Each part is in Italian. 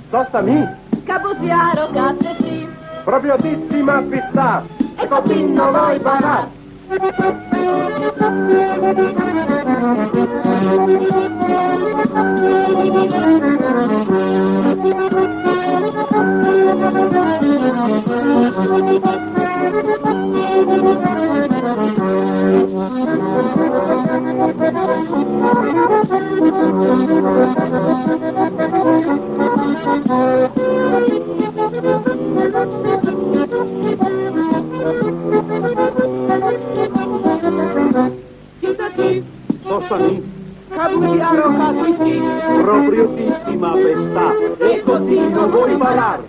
Sostami, Caposiaro, cattesi, proprio tissima pista, e copino voi barat. Sostami, Caposiaro, cattesi, proprio tissima pista, e copino voi barat.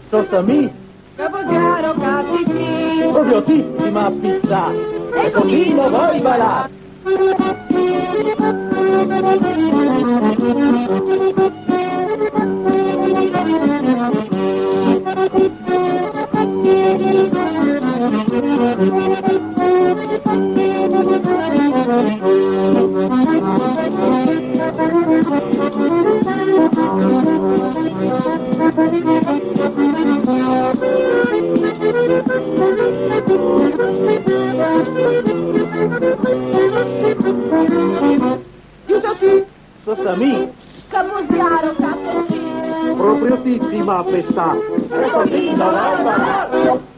Sostami, Caposiaro, cattesi, proprio tissima pista, e copino voi barat. Sostami, Caposiaro, cattesi, proprio tissima pista, e copino voi barat.